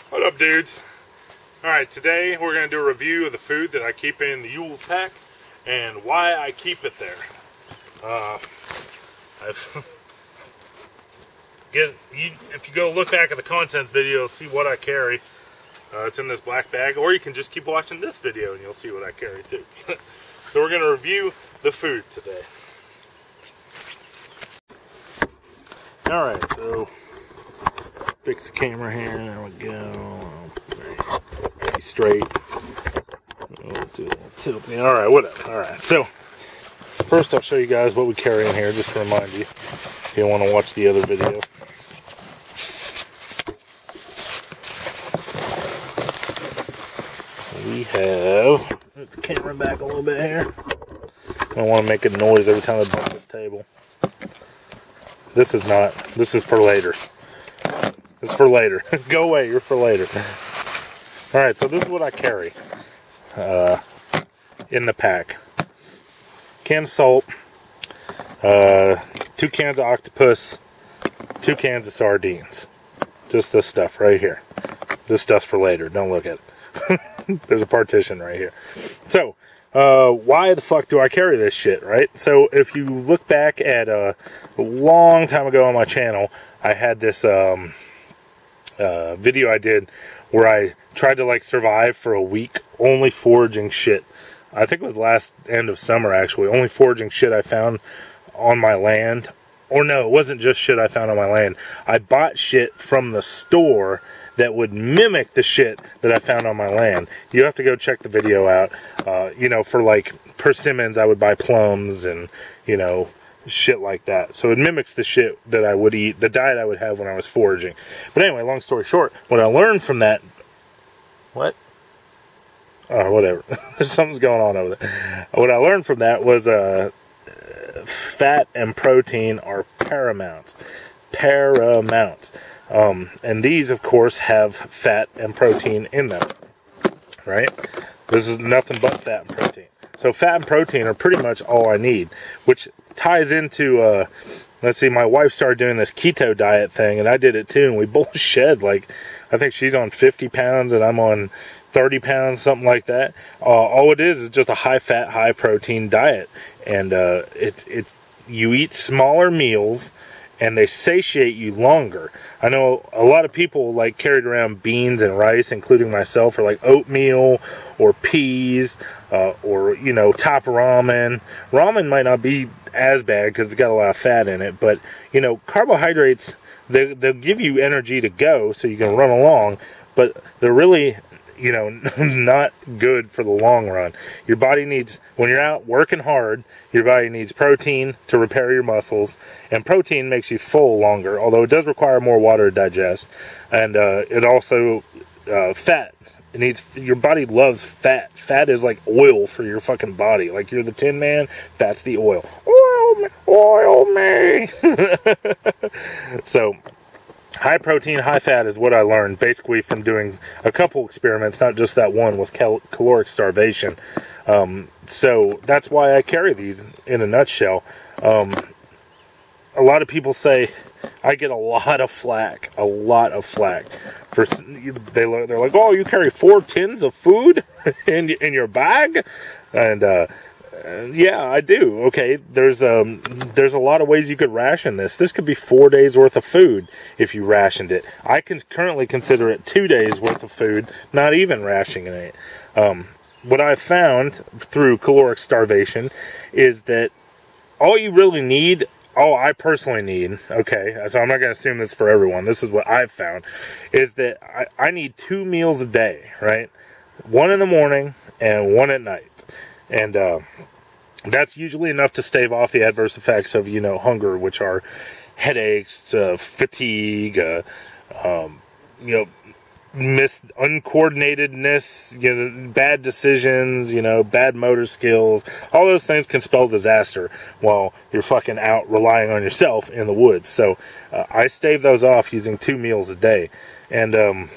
What up, dudes? Alright, today we're going to do a review of the food that I keep in the Yule's pack and why I keep it there. If you go look back at the contents video, you'll see what I carry. It's in this black bag, or you can just keep watching this video and you'll see what I carry too. So we're going to review the food today. Alright, so fix the camera here. There we go. Pretty straight. Tilting. Alright, whatever. Alright, so first I'll show you guys what we carry in here, just to remind you if you want to watch the other video. We have, move the camera back a little bit here. I don't want to make a noise every time I bump this table. This is for later. This is for later. Go away, you're for later. Alright, so this is what I carry in the pack. Can of salt, 2 cans of octopus, 2 cans of sardines. Just this stuff right here. This stuff's for later, don't look at it. There's a partition right here. So, why the fuck do I carry this shit, right? So, if you look back at a long time ago on my channel, I had this video I did where I tried to like survive for a week only foraging shit. I think it was last end of summer actually. Only foraging shit I found on my land. Or no, it wasn't just shit I found on my land. I bought shit from the store that would mimic the shit that I found on my land. You have to go check the video out. You know, for like persimmons, I would buy plums and, you know, shit like that. So it mimics the shit that I would eat, the diet I would have when I was foraging. But anyway, long story short, what I learned from that... What? Oh, whatever. Something's going on over there. What I learned from that was fat and protein are paramount. Paramount. And these, of course, have fat and protein in them. Right? This is nothing but fat and protein. So fat and protein are pretty much all I need. Which ties into, let's see, my wife started doing this keto diet thing, and I did it too, and we both shed, like, I think she's on 50 pounds, and I'm on 30 pounds, something like that. All it is just a high-fat, high-protein diet. And you eat smaller meals, and they satiate you longer. I know a lot of people like carried around beans and rice, including myself, or like oatmeal or peas, or, you know, top ramen. Ramen might not be as bad because it's got a lot of fat in it, but, you know, carbohydrates, they'll give you energy to go so you can run along, but they're really, you know, not good for the long run. Your body needs, when you're out working hard, your body needs protein to repair your muscles, and protein makes you full longer, although it does require more water to digest. And it also, fat, it needs, your body loves fat. Fat is like oil for your fucking body. Like you're the Tin Man, fat's the oil. Oil me. So, high protein, high fat is what I learned basically from doing a couple experiments, not just that one with caloric starvation. So that's why I carry these in a nutshell. A lot of people say I get a lot of flack for, they're like, oh, you carry 4 tins of food in your bag? And yeah, I do. Okay, there's a lot of ways you could ration this. This could be 4 days worth of food if you rationed it. I can currently consider it 2 days worth of food, not even rationing it. What I've found through caloric starvation is that all you really need, all I personally need, okay, so I'm not going to assume this for everyone, this is what I've found, is that I need 2 meals a day, right? 1 in the morning and 1 at night. And that's usually enough to stave off the adverse effects of, you know, hunger, which are headaches, fatigue, you know, uncoordinatedness, you know, bad decisions, you know, bad motor skills. All those things can spell disaster while you're fucking out relying on yourself in the woods. So I stave those off using 2 meals a day. And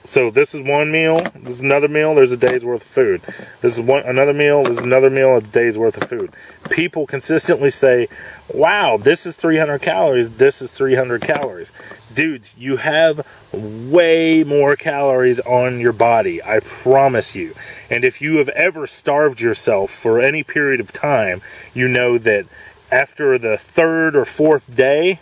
So this is one meal, this is another meal, there's a day's worth of food. This is another meal, this is another meal, it's a day's worth of food. People consistently say, wow, this is 300 calories, this is 300 calories. Dudes, you have way more calories on your body, I promise you. And if you have ever starved yourself for any period of time, you know that after the third or fourth day,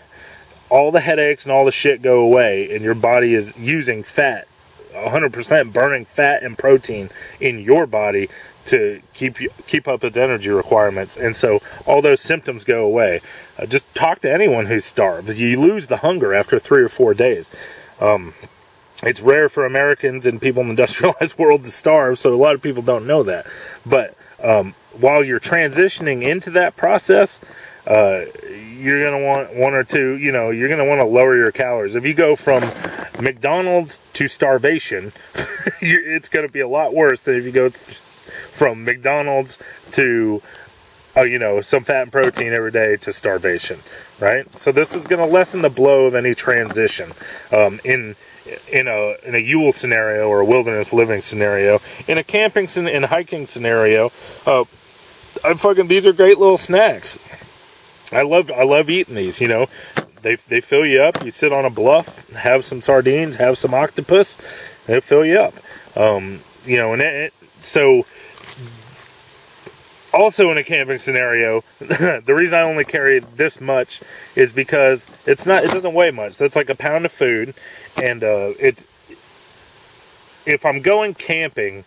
all the headaches and all the shit go away, and your body is using fat, 100% burning fat and protein in your body to keep up its energy requirements, and so all those symptoms go away. Just talk to anyone who's starved. You lose the hunger after 3 or 4 days. It's rare for Americans and people in the industrialized world to starve, so a lot of people don't know that. But while you're transitioning into that process, you're going to want one or two, you know, you're going to want to lower your calories. If you go from McDonald's to starvation, it's going to be a lot worse than if you go from McDonald's to, you know, some fat and protein every day to starvation, right? So this is going to lessen the blow of any transition. In a Yule scenario or a wilderness living scenario, in a camping and hiking scenario, these are great little snacks. I love eating these, you know. They fill you up. You sit on a bluff, have some sardines, have some octopus, they fill you up. You know, and so also in a camping scenario, the reason I only carry this much is because it doesn't weigh much. That's like a pound of food, and if I'm going camping,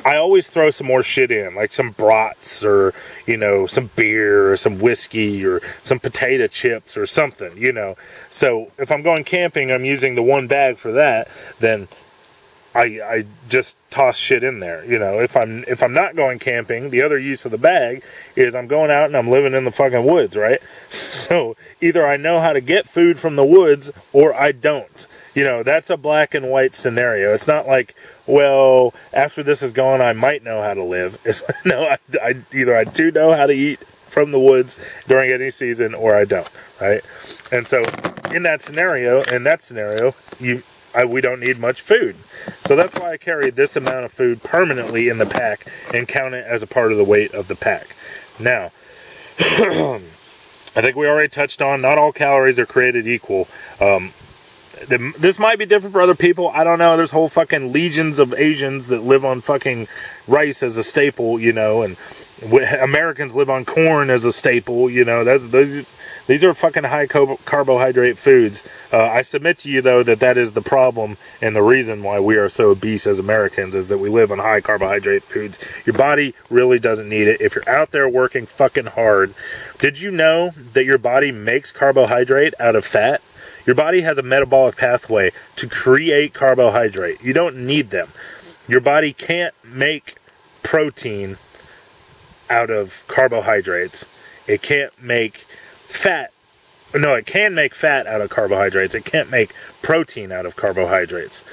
I always throw some more shit in, like some brats, or, you know, some beer, or some whiskey, or some potato chips, or something, you know. So if I'm going camping, I'm using the one bag for that, then I just toss shit in there, you know. If I'm not going camping, the other use of the bag is I'm going out and I'm living in the fucking woods, right? So either I know how to get food from the woods, or I don't. You know, that's a black and white scenario. It's not like, well, after this is gone, I might know how to live. No, either I do know how to eat from the woods during any season, or I don't, right? And so, in that scenario, we don't need much food. So that's why I carry this amount of food permanently in the pack and count it as a part of the weight of the pack. Now, I think we already touched on, not all calories are created equal. This might be different for other people. I don't know. There's whole fucking legions of Asians that live on fucking rice as a staple, you know, and Americans live on corn as a staple, you know. These are fucking high carbohydrate foods. I submit to you, though, that is the problem and the reason why we are so obese as Americans, is that we live on high carbohydrate foods. Your body really doesn't need it. If you're out there working fucking hard, did you know that your body makes carbohydrate out of fat? Your body has a metabolic pathway to create carbohydrate. You don't need them. Your body can't make protein out of carbohydrates. It can't make fat. No, it can make fat out of carbohydrates. It can't make protein out of carbohydrates.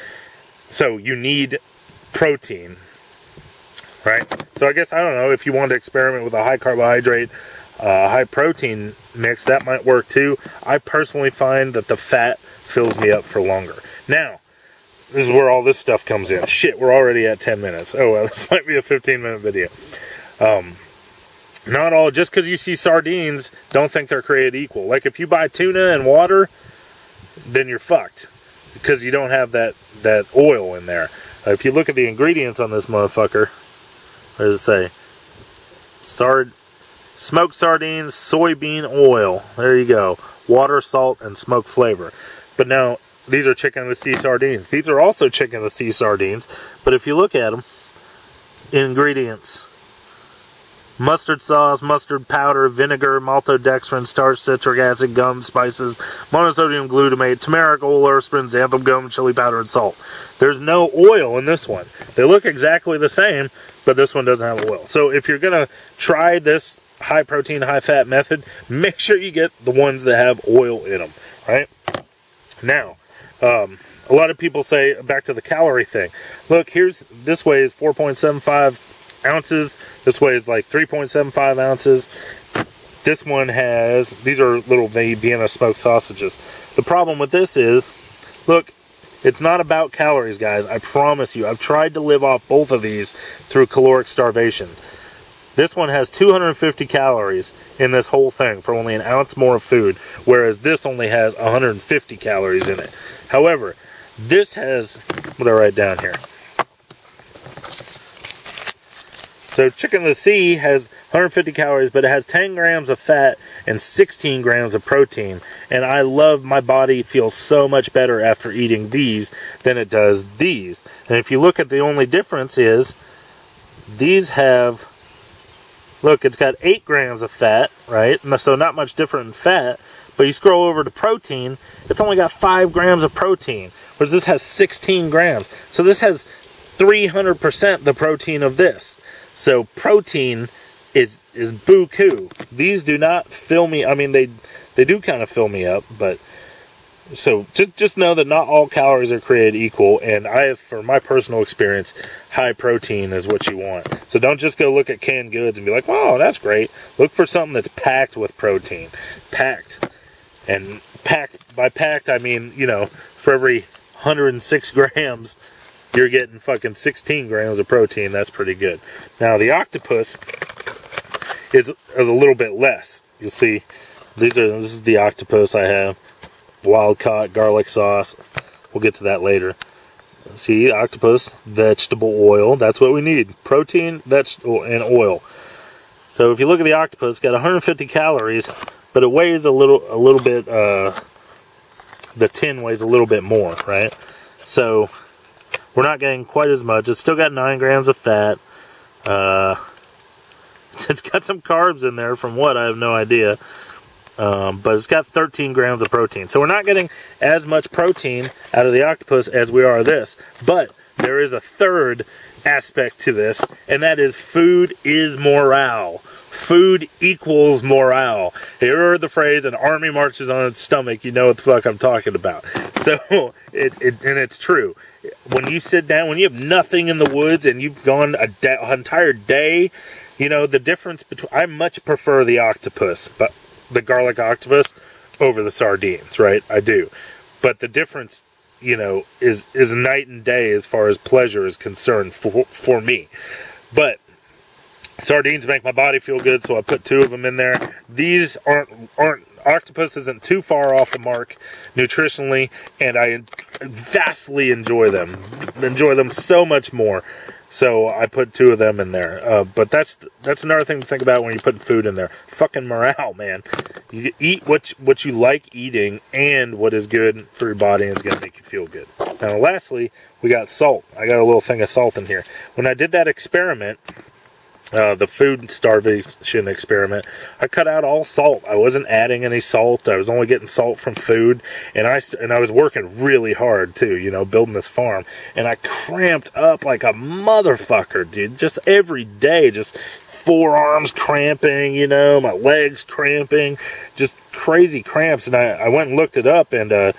So you need protein, right? So I guess, I don't know, if you want to experiment with a high carbohydrate, high protein mix, that might work too. I personally find that the fat fills me up for longer. Now, this is where all this stuff comes in. Shit, we're already at 10 minutes. Oh well, this might be a 15-minute video. Not all, just because you see sardines, don't think they're created equal. Like if you buy tuna and water, then you're fucked, because you don't have that oil in there. If you look at the ingredients on this motherfucker, what does it say? Smoked sardines, soybean oil. There you go. Water, salt, and smoke flavor. But now, these are chicken with sea sardines. These are also chicken with sea sardines. But if you look at them, ingredients: mustard sauce, mustard powder, vinegar, maltodextrin, starch, citric acid, gum, spices, monosodium glutamate, turmeric, oil, earthspin, xanthan gum, chili powder, and salt. There's no oil in this one. They look exactly the same, but this one doesn't have oil. So if you're going to try this high protein, high fat method, make sure you get the ones that have oil in them, right? Now, a lot of people say, back to the calorie thing, look, this weighs 4.75 ounces, this weighs like 3.75 ounces, this one has, these are little Vienna smoked sausages. The problem with this is, look, It's not about calories, guys. I promise you. I've tried to live off both of these through caloric starvation. This one has 250 calories in this whole thing for only an ounce more of food, whereas this only has 150 calories in it. However, this has, what do I write down here? So Chicken of the Sea has 150 calories, but it has 10 grams of fat and 16 grams of protein. And I love, my body feels so much better after eating these than it does these. And if you look at the only difference is, these have, look, it's got 8 grams of fat, right? So not much different in fat. But you scroll over to protein, it's only got 5 grams of protein. Whereas this has 16 grams. So this has 300% the protein of this. So protein is buku. These do not fill me. I mean, they do kind of fill me up, but so just know that not all calories are created equal. And I have, for my personal experience, high protein is what you want. So don't just go look at canned goods and be like, "Wow, that's great." Look for something that's packed with protein, packed, and packed. By packed, I mean, you know, for every 106 grams. You're getting fucking 16 grams of protein. That's pretty good. Now, the octopus is a little bit less. You'll see, this is the octopus I have. Wild caught, garlic sauce. We'll get to that later. See, octopus, vegetable oil. That's what we need. Protein, vegetable, and oil. So if you look at the octopus, it's got 150 calories, but it weighs a little bit, the tin weighs a little bit more, right? So we're not getting quite as much. It's still got 9 grams of fat. It's got some carbs in there from what? I have no idea. But it's got 13 grams of protein. So we're not getting as much protein out of the octopus as we are this. But there is a third aspect to this, and that is food is morale. Food equals morale. You ever heard the phrase, an army marches on its stomach? You know what the fuck I'm talking about. So, and it's true. When you sit down, when you have nothing in the woods and you've gone an entire day, you know, the difference between, I much prefer the octopus, but the garlic octopus over the sardines, right? I do. But the difference, you know, is night and day as far as pleasure is concerned for me. But sardines make my body feel good, so I put 2 of them in there. These aren't octopus isn't too far off the mark nutritionally, and I vastly enjoy them. Enjoy them so much more. So I put 2 of them in there. But that's another thing to think about when you're putting food in there. Fucking morale, man. You eat what you like eating and what is good for your body and is going to make you feel good. Now, lastly, we got salt. I got a little thing of salt in here. When I did that experiment, the food starvation experiment, I cut out all salt. I wasn't adding any salt. I was only getting salt from food, and I was working really hard too, you know, building this farm, and I cramped up like a motherfucker, dude. Just every day, just forearms cramping, you know, my legs cramping, just crazy cramps. And I went and looked it up, and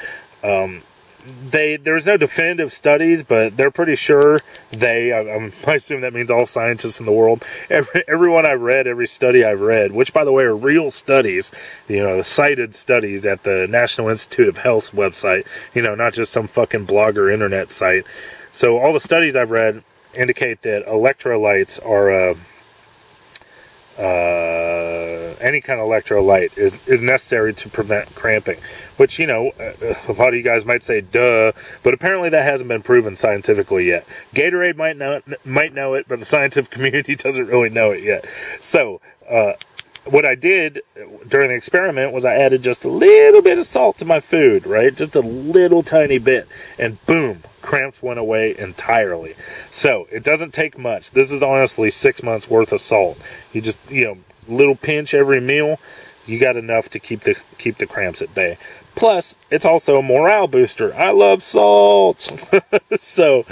there's no definitive studies, but they're pretty sure I assume that means all scientists in the world. Everyone I've read, every study I've read, which by the way are real studies, you know, cited studies at the National Institute of Health website, you know, not just some fucking blogger internet site. So all the studies I've read indicate that electrolytes are any kind of electrolyte is necessary to prevent cramping, which, you know, a lot of you guys might say duh, but apparently that hasn't been proven scientifically yet. Gatorade might know it, but the scientific community doesn't really know it yet. So what I did during the experiment was I added just a little bit of salt to my food, right? Just a little tiny bit, and boom, cramps went away entirely. So it doesn't take much. This is honestly 6 months worth of salt. You just, you know, little pinch every meal, you got enough to keep the cramps at bay. Plus, it's also a morale booster. I love salt. So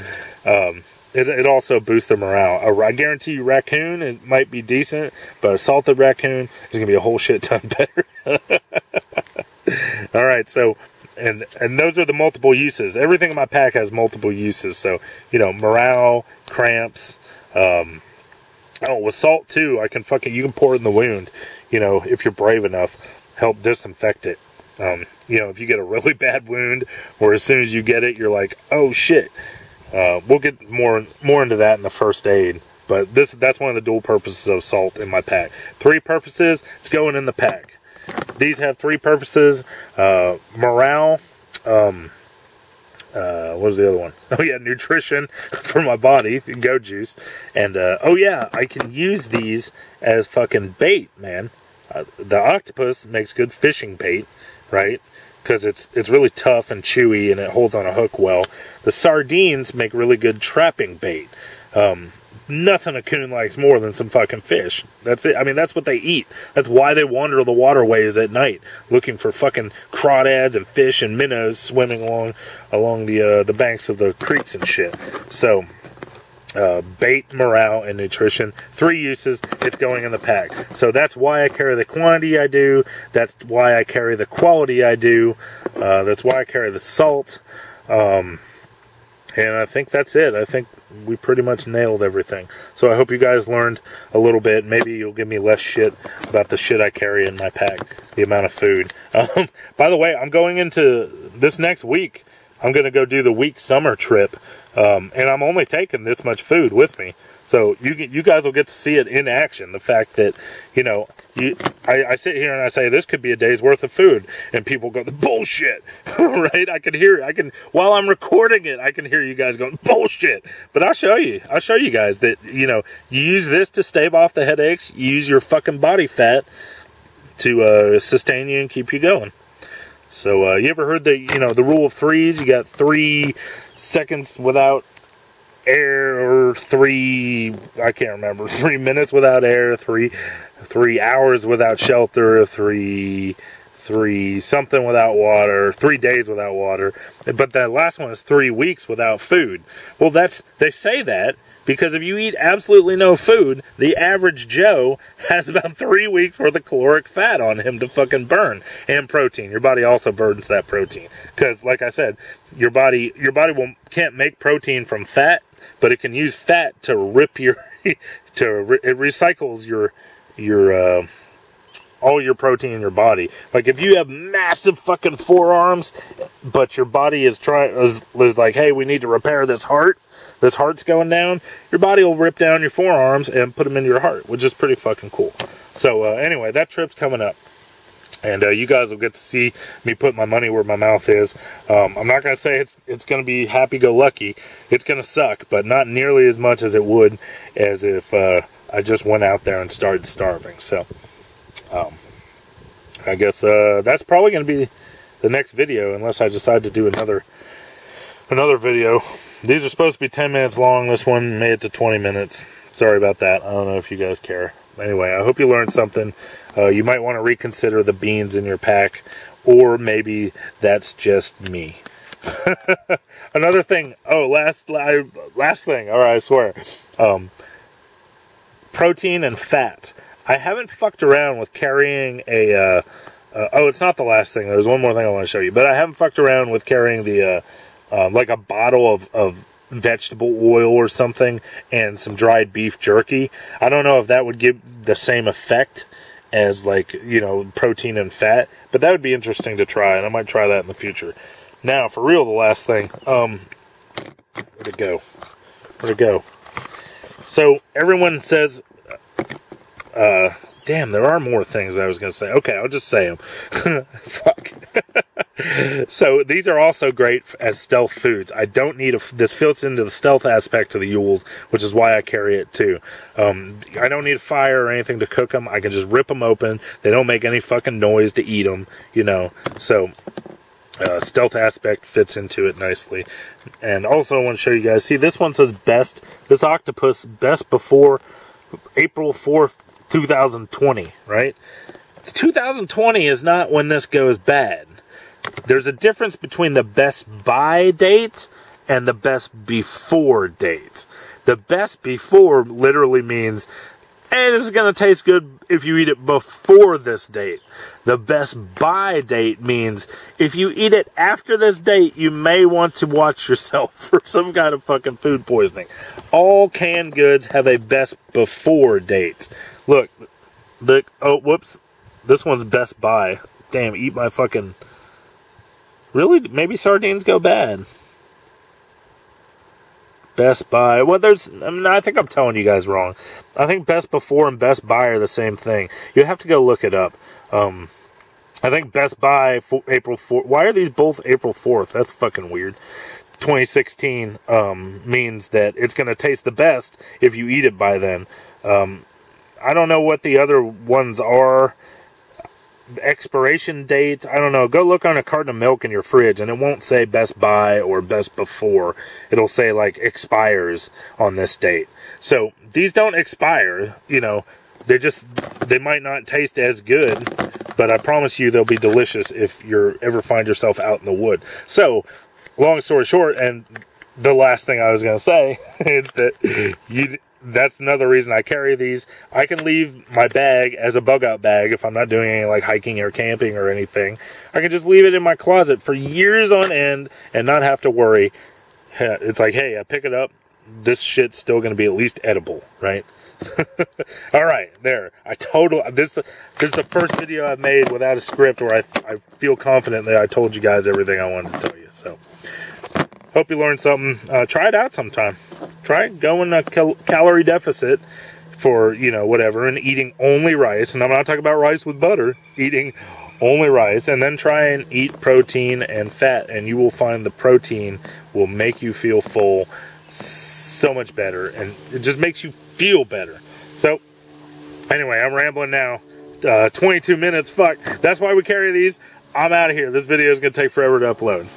it also boosts the morale. I guarantee you, raccoon, it might be decent, but a salted raccoon is gonna be a whole shit ton better. All right, so and those are the multiple uses. Everything in my pack has multiple uses. So, you know, morale, cramps. Oh, with salt too, you can pour it in the wound, you know, if you're brave enough, help disinfect it. You know, if you get a really bad wound, or as soon as you get it, you're like, oh shit. We'll get more into that in the first aid. But that's one of the dual purposes of salt in my pack. 3 purposes, it's going in the pack. These have 3 purposes. Morale. What was the other one? Oh yeah, nutrition for my body, go juice. And oh yeah, I can use these as fucking bait, man. The octopus makes good fishing bait, right? Because it's really tough and chewy and it holds on a hook well. The sardines make really good trapping bait. Nothing a coon likes more than some fucking fish. That's it. I mean, that's what they eat. That's why they wander the waterways at night, looking for fucking crawdads and fish and minnows swimming along the banks of the creeks and shit. So, bait, morale, and nutrition. 3 uses. It's going in the pack. So that's why I carry the quantity I do. That's why I carry the quality I do. That's why I carry the salt. And I think that's it. I think we pretty much nailed everything. So I hope you guys learned a little bit. Maybe you'll give me less shit about the shit I carry in my pack, the amount of food. By the way, I'm going into this next week. I'm going to go do the week summer trip, and I'm only taking this much food with me. So you guys will get to see it in action. The fact that, you know, I sit here and I say, this could be a day's worth of food. And people go, the bullshit, right? I can hear it. While I'm recording it, I can hear you guys going, bullshit. But I'll show you guys that, you know, you use this to stave off the headaches. You use your fucking body fat to sustain you and keep you going. So, you ever heard the, you know, the rule of 3s? You got 3 seconds without air, or 3, I can't remember, 3 minutes without air, 3 hours without shelter, 3 something without water, 3 days without water. But that last one is 3 weeks without food. Well, they say that because if you eat absolutely no food, the average Joe has about 3 weeks worth of caloric fat on him to fucking burn, and protein. Your body also burdens that protein because, like I said, your body can't make protein from fat, but it can use fat to rip your it recycles your all your protein in your body. Like if you have massive fucking forearms, but your body is like, hey, we need to repair this heart. This heart's going down. Your body will rip down your forearms and put them into your heart, which is pretty fucking cool. So anyway, that trip's coming up. And you guys will get to see me put my money where my mouth is. I'm not going to say it's going to be happy-go-lucky. It's going to suck, but not nearly as much as it would as if I just went out there and started starving. So, I guess that's probably going to be the next video, unless I decide to do another video. These are supposed to be 10 minutes long. This one made it to 20 minutes. Sorry about that. I don't know if you guys care. Anyway, I hope you learned something. You might want to reconsider the beans in your pack, or maybe that's just me. Another thing. Oh, last thing. All right, I swear. Protein and fat. I haven't fucked around with carrying a. Oh, it's not the last thing. There's one more thing I want to show you, but I haven't fucked around with carrying the like a bottle of vegetable oil or something and some dried beef jerky. I don't know if that would give the same effect as, like, you know, protein and fat, but that would be interesting to try, and I might try that in the future. Now, for real, the last thing. Where'd it go? So, everyone says, damn, there are more things I was going to say. Okay, I'll just say them. Fuck. So, these are also great as stealth foods. I don't need this fits into the stealth aspect of the Yules, which is why I carry it too. I don't need a fire or anything to cook them. I can just rip them open. They don't make any fucking noise to eat them, you know. So, stealth aspect fits into it nicely. And also, I want to show you guys. See, this one says best. This octopus, best before April 4th, 2020, right? 2020 is not when this goes bad. There's a difference between the best buy date and the best before date. The best before literally means, hey, this is going to taste good if you eat it before this date. The best buy date means if you eat it after this date, you may want to watch yourself for some kind of fucking food poisoning. All canned goods have a best before date. Look, oh, whoops. This one's best buy. Damn, eat my fucking Really? Maybe sardines go bad. Best Buy. Well, I think I'm telling you guys wrong. I think Best Before and Best Buy are the same thing. You have to go look it up. I think Best Buy April 4th. Why are these both April 4th? That's fucking weird. 2016 means that it's going to taste the best if you eat it by then. I don't know what the other ones are. Expiration dates, I don't know. Go look on a carton of milk in your fridge and it won't say Best Buy or Best Before. It'll say like expires on this date. So these don't expire, you know. They might not taste as good, but I promise you they'll be delicious if you ever find yourself out in the wood. So, long story short, and the last thing I was going to say is that that's another reason I carry these. I can leave my bag as a bug out bag if I'm not doing any like hiking or camping or anything. I can just leave it in my closet for years on end and not have to worry. It's like, hey, I pick it up. This shit's still going to be at least edible, right? All right, there. This is the first video I've made without a script where I feel confident that I told you guys everything I wanted to tell you. So, hope you learned something. Try it out sometime. Try going a calorie deficit for, you know, whatever, and eating only rice. And I'm not talking about rice with butter. Eating only rice, and then try and eat protein and fat, and you will find the protein will make you feel full so much better, and it just makes you feel better. So, anyway, I'm rambling now. 22 minutes, fuck. That's why we carry these. I'm out of here. This video is going to take forever to upload.